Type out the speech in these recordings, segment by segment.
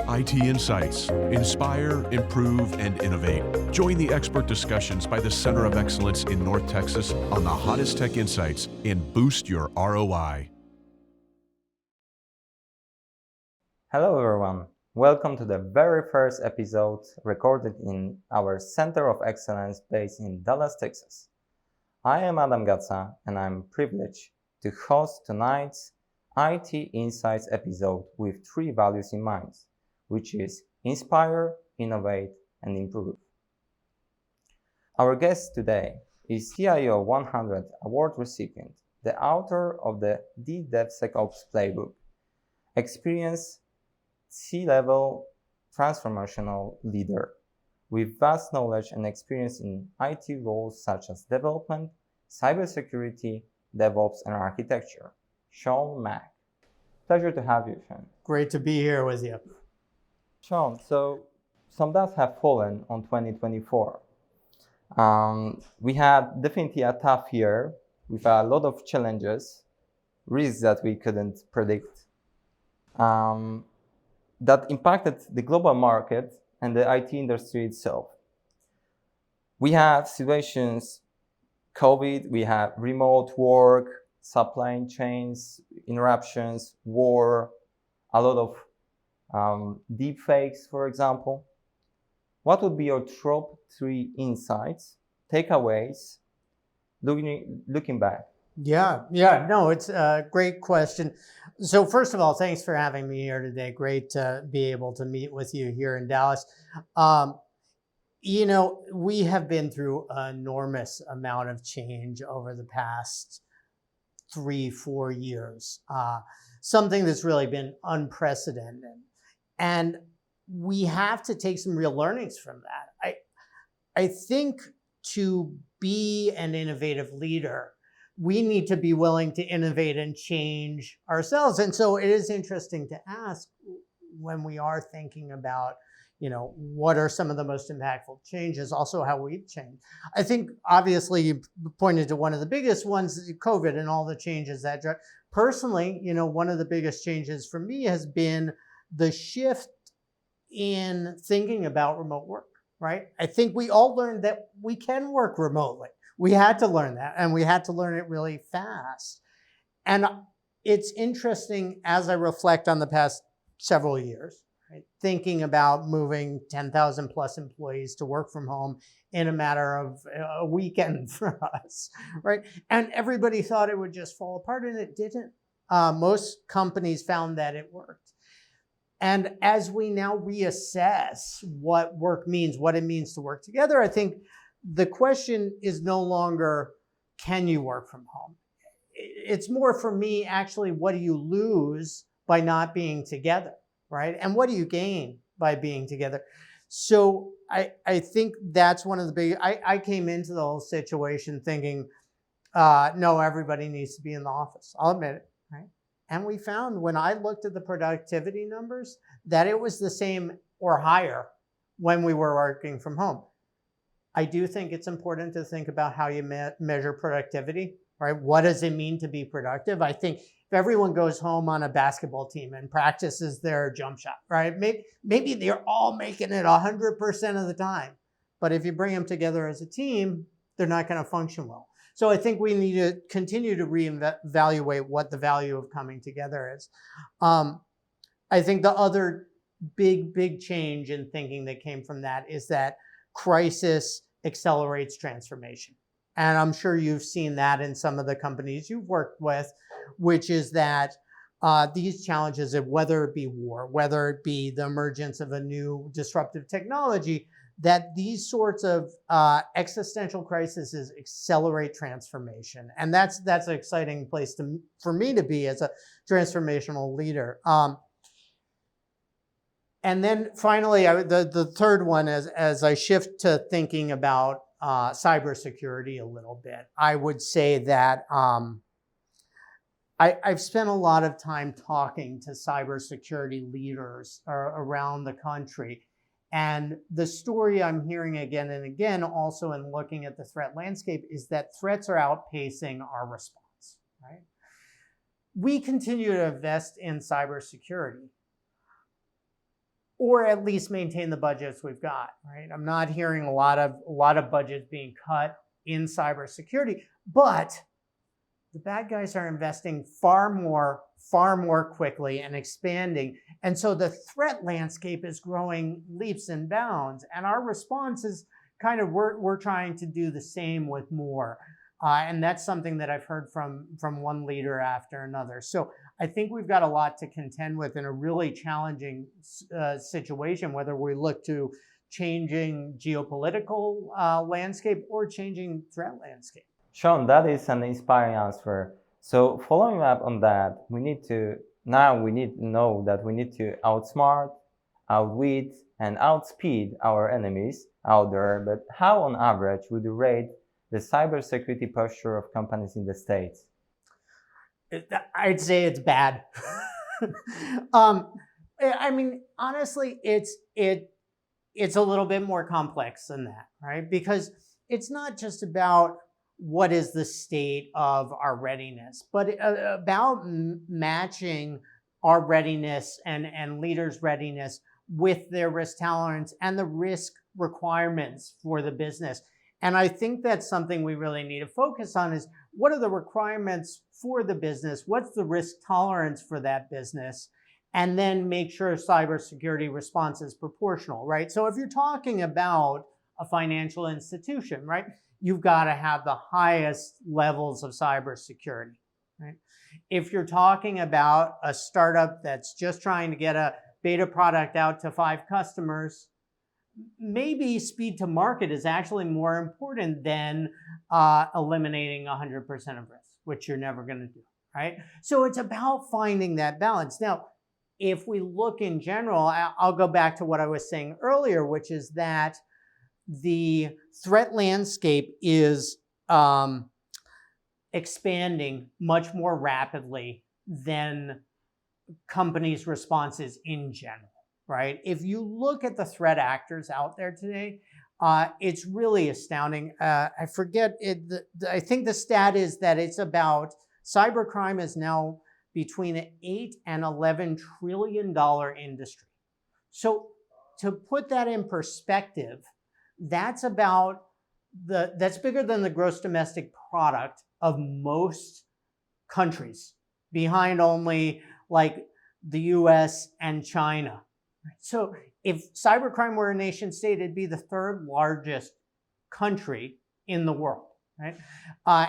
IT Insights. Inspire, improve, and innovate. Join the expert discussions by the Center of Excellence in North Texas on the hottest tech insights and boost your ROI. Hello everyone. Welcome to the very first episode recorded in our Center of Excellence based in Dallas, Texas. I am Gaca and I'm privileged to host tonight's IT Insights episode with three values in mind, which is inspire, innovate, and improve. Our guest today is CIO 100 award recipient, the author of the DevSecOps Playbook, experienced C-level transformational leader with vast knowledge and experience in IT roles such as development, cybersecurity, DevOps, and architecture. Sean Mack. Pleasure to have you, Sean. Great to be here with you. Sean, so some dust have fallen on 2024. We had definitely a tough year with a lot of challenges, risks that we couldn't predict, that impacted the global market and the IT industry itself. We have situations, COVID, we have remote work, supply chains, interruptions, war, a lot of deep fakes, for example. What would be your top three insights, takeaways, looking back? No, it's a great question. So first of all, thanks for having me here today. Great to be able to meet with you here in Dallas. We have been through an enormous amount of change over the past 3-4 years, something that's really been unprecedented. And we have to take some real learnings from that. I think to be an innovative leader, we need to be willing to innovate and change ourselves. And so it is interesting to ask when we are thinking about, what are some of the most impactful changes, also how we've changed. I think obviously you pointed to one of the biggest ones, COVID and all the changes that drive. Personally, one of the biggest changes for me has been the shift in thinking about remote work, right? I think we all learned that we can work remotely. We had to learn that, and we had to learn it really fast. And it's interesting as I reflect on the past several years, right, thinking about moving 10,000 plus employees to work from home in a matter of a weekend for us, right? And everybody thought it would just fall apart, and it didn't. Most companies found that it worked. And as we now reassess what work means, what it means to work together, I think the question is no longer, can you work from home? It's more for me, actually, what do you lose by not being together, right? And what do you gain by being together? So I think that's one of the big, I came into the whole situation thinking, no, everybody needs to be in the office. I'll admit it, right? And we found when I looked at the productivity numbers that it was the same or higher when we were working from home. I do think it's important to think about how you measure productivity, right? What does it mean to be productive? I think if everyone goes home on a basketball team and practices their jump shot, right? Maybe they're all making it 100% of the time. But if you bring them together as a team, they're not going to function well. So I think we need to continue to reevaluate what the value of coming together is. I think the other big change in thinking that came from that is that crisis accelerates transformation. And I'm sure you've seen that in some of the companies you've worked with, which is that these challenges, of whether it be war, whether it be the emergence of a new disruptive technology, that these sorts of existential crises accelerate transformation. And that's an exciting place for me to be as a transformational leader. And then finally, the third one, as I shift to thinking about cybersecurity a little bit, I would say that I've spent a lot of time talking to cybersecurity leaders around the country. And the story I'm hearing again and again, also in looking at the threat landscape, is that threats are outpacing our response, right? We continue to invest in cybersecurity. or at least maintain the budgets we've got, right? I'm not hearing a lot of budgets being cut in cybersecurity, but the bad guys are investing far more quickly and expanding. And so the threat landscape is growing leaps and bounds. And our response is kind of, we're trying to do the same with more. And that's something that I've heard from one leader after another. So I think we've got a lot to contend with in a really challenging situation, whether we look to changing geopolitical landscape or changing threat landscape. Sean, that is an inspiring answer. So following up on that, we need to know that we need to outsmart, outwit, and outspeed our enemies out there. But how on average would you rate the cybersecurity posture of companies in the States? I'd say it's bad. I mean, honestly, it's a little bit more complex than that, right? Because it's not just about what is the state of our readiness, but about matching our readiness and leaders' readiness with their risk tolerance and the risk requirements for the business. And I think that's something we really need to focus on is what are the requirements for the business? What's the risk tolerance for that business? And then make sure cybersecurity response is proportional, right? So if you're talking about a financial institution, right, you've got to have the highest levels of cybersecurity, right? If you're talking about a startup that's just trying to get a beta product out to 5 customers, maybe speed to market is actually more important than eliminating 100% of risk, which you're never going to do, right? So it's about finding that balance. Now, if we look in general, I'll go back to what I was saying earlier, which is that the threat landscape is expanding much more rapidly than companies' responses in general, right? If you look at the threat actors out there today, it's really astounding. I forget it. I think the stat is that it's about cybercrime is now between an $8 and $11 trillion industry. So to put that in perspective, that's bigger than the gross domestic product of most countries, behind only like the US and China. So if cybercrime were a nation state, it'd be the 3rd largest country in the world, right?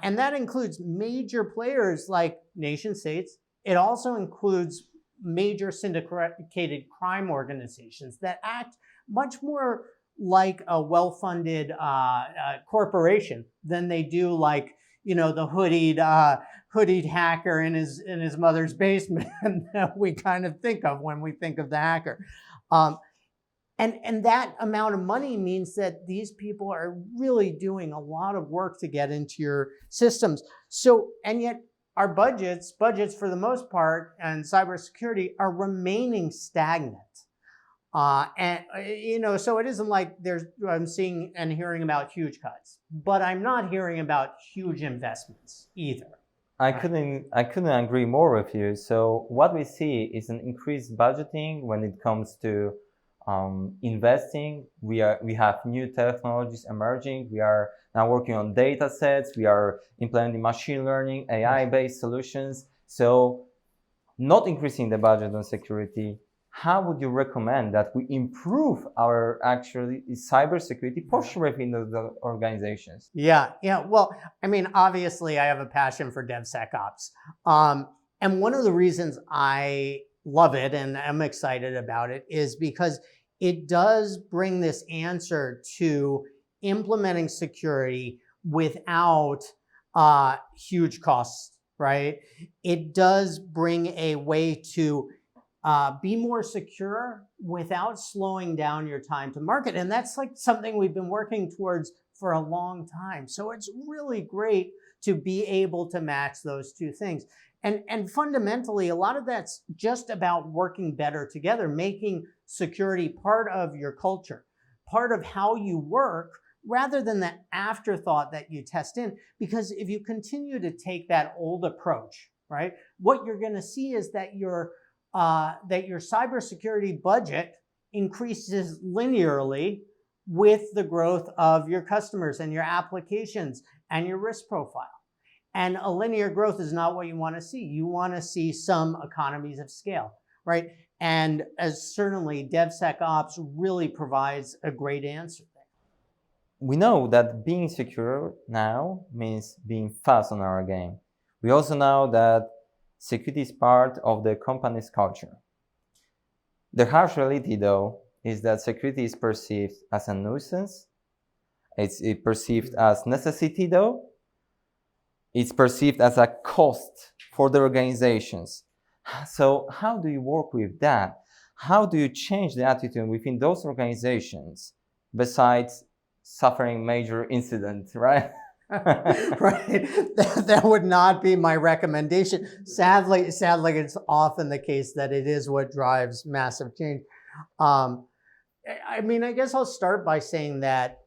And that includes major players like nation states. It also includes major syndicated crime organizations that act much more like a well-funded corporation than they do like, you know, the hoodied hacker in his mother's basement that we kind of think of when we think of the hacker. And that amount of money means that these people are really doing a lot of work to get into your systems. So, and yet our budgets for the most part and cybersecurity are remaining stagnant. And you know, so it isn't like I'm seeing and hearing about huge cuts, but I'm not hearing about huge investments either. I couldn't agree more with you. So what we see is an increased budgeting when it comes to investing. We have new technologies emerging. We are now working on data sets. We are implementing machine learning, AI-based solutions. So not increasing the budget on security. How would you recommend that we improve our actually cybersecurity posture within the organizations? Yeah. Well, I mean, obviously, I have a passion for DevSecOps. And one of the reasons I love it and I'm excited about it is because it does bring this answer to implementing security without huge costs, right? It does bring a way to be more secure without slowing down your time to market. And that's like something we've been working towards for a long time. So it's really great to be able to match those two things. And fundamentally, a lot of that's just about working better together, making security part of your culture, part of how you work, rather than the afterthought that you test in. Because if you continue to take that old approach, right, what you're going to see is that your cybersecurity budget increases linearly with the growth of your customers and your applications and your risk profile. And a linear growth is not what you want to see. You want to see some economies of scale, right? And as certainly DevSecOps really provides a great answer there. We know that being secure now means being fast on our game. We also know that security is part of the company's culture. The harsh reality, though, is that security is perceived as a nuisance. It's perceived as necessity, though. It's perceived as a cost for the organizations. So how do you work with that? How do you change the attitude within those organizations besides suffering major incidents, right? Right. That would not be my recommendation. Sadly, it's often the case that it is what drives massive change. I guess I'll start by saying that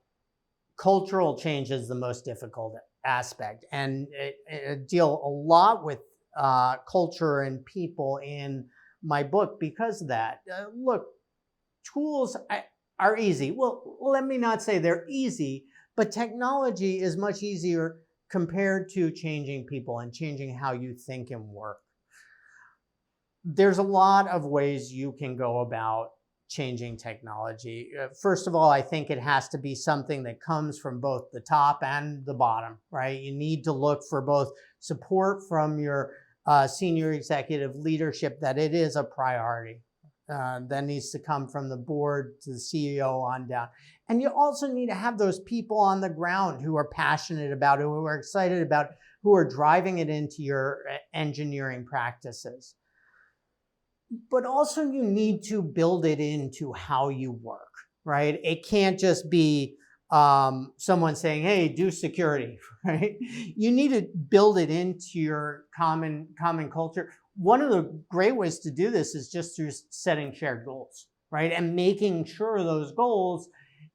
cultural change is the most difficult aspect, and I deal a lot with culture and people in my book because of that. Look, tools are easy. Well, let me not say they're easy, but technology is much easier compared to changing people and changing how you think and work. There's a lot of ways you can go about changing technology. First of all, I think it has to be something that comes from both the top and the bottom, right? You need to look for both support from your senior executive leadership that it is a priority. That needs to come from the board to the CEO on down. And you also need to have those people on the ground who are passionate about it, who are excited about it, who are driving it into your engineering practices. But also you need to build it into how you work, right? It can't just be someone saying, hey, do security, right? You need to build it into your common culture. One of the great ways to do this is just through setting shared goals, right? And making sure those goals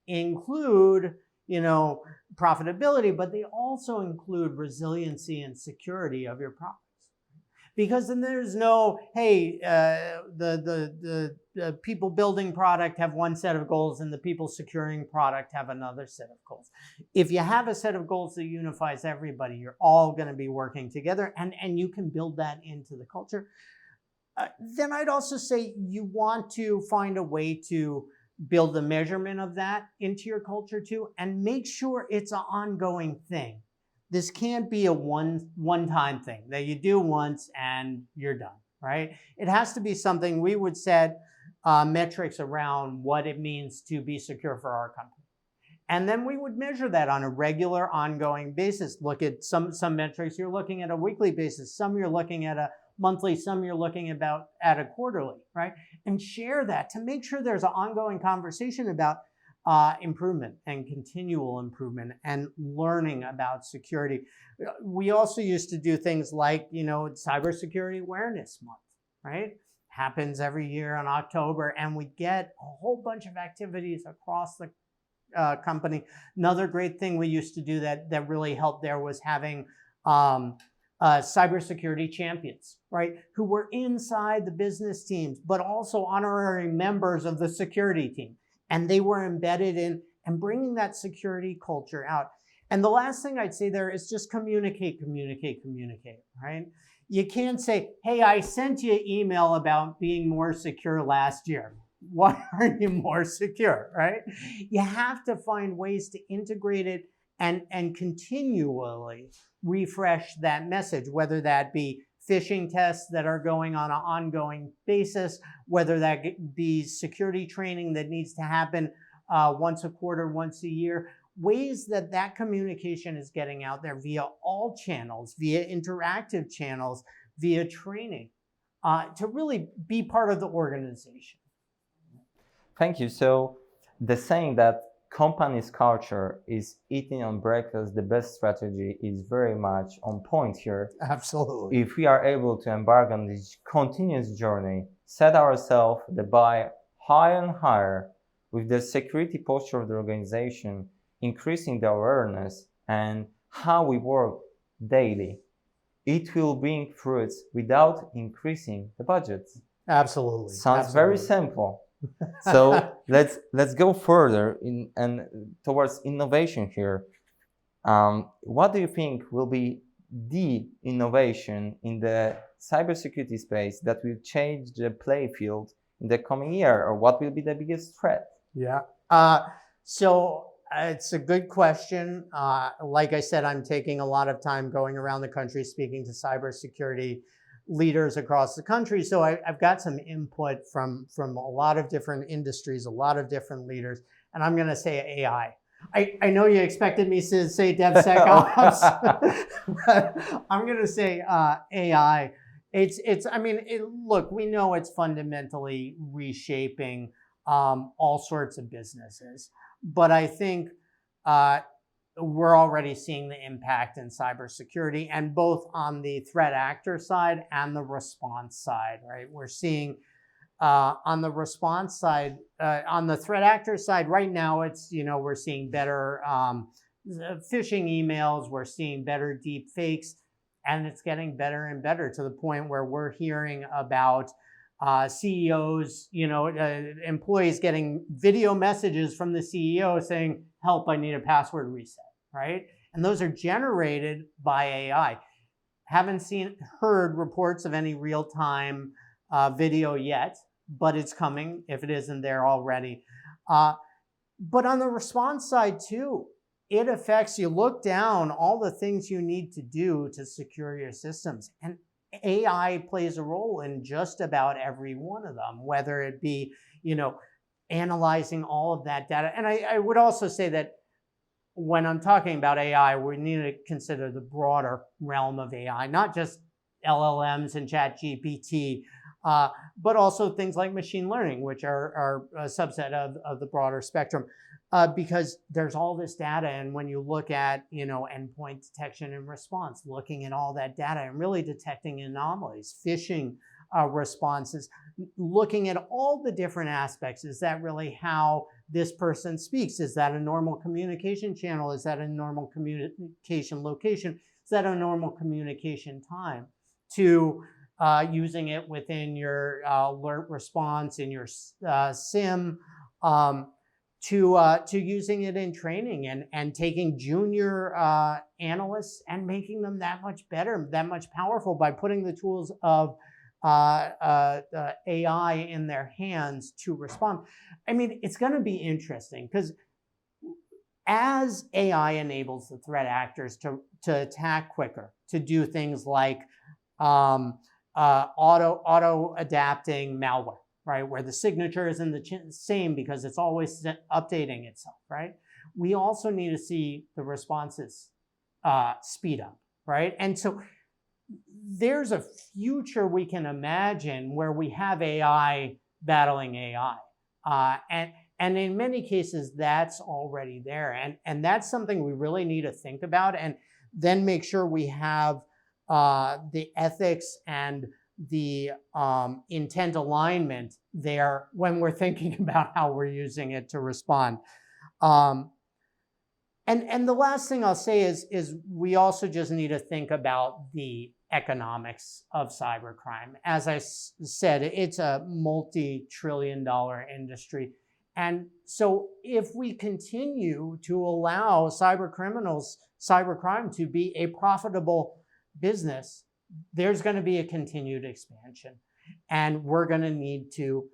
include, profitability, but they also include resiliency and security of your products. Because then there's no, hey, the people building product have one set of goals and the people securing product have another set of goals. If you have a set of goals that unifies everybody, you're all going to be working together, and you can build that into the culture. Then I'd also say you want to find a way to build the measurement of that into your culture too, and make sure it's an ongoing thing. This can't be a one-time thing that you do once and you're done, right? It has to be something. We would set metrics around what it means to be secure for our company. And then we would measure that on a regular, ongoing basis. Look at some metrics you're looking at a weekly basis, some you're looking at a monthly, some you're looking at a quarterly, right? And share that to make sure there's an ongoing conversation about improvement and continual improvement and learning about security. We also used to do things like, Cybersecurity Awareness Month, right? Happens every year in October, and we get a whole bunch of activities across the company. Another great thing we used to do that really helped there was having cybersecurity champions, right? Who were inside the business teams, but also honorary members of the security team. And they were embedded in and bringing that security culture out. And the last thing I'd say there is just communicate, right? You can't say, hey, I sent you an email about being more secure last year. Why aren't you more secure, right? You have to find ways to integrate it and continually refresh that message, whether that be phishing tests that are going on an ongoing basis, whether that be security training that needs to happen once a quarter, once a year, ways that communication is getting out there via all channels, via interactive channels, via training, to really be part of the organization. Thank you. So the saying that company's culture is eating on breakfast the best strategy is very much on point here. Absolutely. If we are able to embark on this continuous journey, set ourselves the bar higher and higher with the security posture of the organization, increasing the awareness and how we work daily, it will bring fruits without increasing the budgets. Absolutely. Sounds very simple, So let's go further towards innovation here. What do you think will be the innovation in the cybersecurity space that will change the play field in the coming year, or what will be the biggest threat? Yeah. So it's a good question. Like I said, I'm taking a lot of time going around the country speaking to cybersecurity leaders across the country. So I've got some input from a lot of different industries, a lot of different leaders, and I'm going to say AI. I know you expected me to say DevSecOps, but I'm going to say AI. Look, we know it's fundamentally reshaping all sorts of businesses, but I think we're already seeing the impact in cybersecurity, and both on the threat actor side and the response side, right? We're seeing on the response side, on the threat actor side, right now it's, we're seeing better phishing emails, we're seeing better deep fakes, and it's getting better and better to the point where we're hearing about CEOs, employees getting video messages from the CEO saying, help, I need a password reset, right? And those are generated by AI. Haven't heard reports of any real-time video yet, but it's coming if it isn't there already. But on the response side too, it affects, you look down all the things you need to do to secure your systems. And AI plays a role in just about every one of them, whether it be, analyzing all of that data. And I would also say that when I'm talking about AI, we need to consider the broader realm of AI, not just LLMs and ChatGPT, but also things like machine learning, which are a subset of the broader spectrum. Because there's all this data, and when you look at endpoint detection and response, looking at all that data and really detecting anomalies, phishing responses, looking at all the different aspects. Is that really how this person speaks? Is that a normal communication channel? Is that a normal communication location? Is that a normal communication time? To using it within your alert response in your SIM, to using it in training and taking junior analysts and making them that much better, that much powerful by putting the tools of AI in their hands to respond. I mean, it's going to be interesting because as AI enables the threat actors to attack quicker, to do things like auto adapting malware, right? Where the signature isn't the same because it's always updating itself, right? We also need to see the responses speed up, right? And so there's a future we can imagine where we have AI battling AI. And in many cases, that's already there. And that's something we really need to think about and then make sure we have the ethics and the intent alignment there when we're thinking about how we're using it to respond. And the last thing I'll say is we also just need to think about the economics of cybercrime. As I said, it's a multi-trillion-dollar industry. And so if we continue to allow cybercrime to be a profitable business, there's going to be a continued expansion. And we're going to need to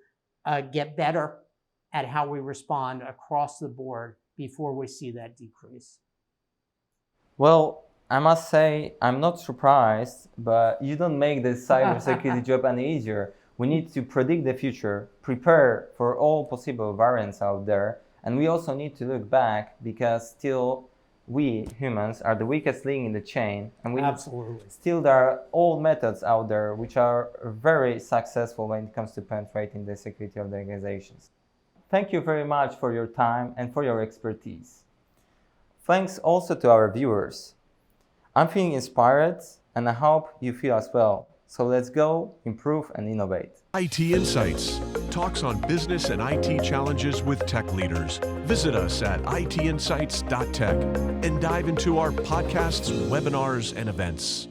get better at how we respond across the board before we see that decrease. Well, I must say, I'm not surprised, but you don't make the cybersecurity job any easier. We need to predict the future, prepare for all possible variants out there, and we also need to look back because still we humans are the weakest link in the chain, and still there are old methods out there which are very successful when it comes to penetrating the security of the organizations. Thank you very much for your time and for your expertise. Thanks also to our viewers. I'm feeling inspired and I hope you feel as well. So let's go, improve and innovate. IT Insights, talks on business and IT challenges with tech leaders. Visit us at itinsights.tech and dive into our podcasts, webinars, and events.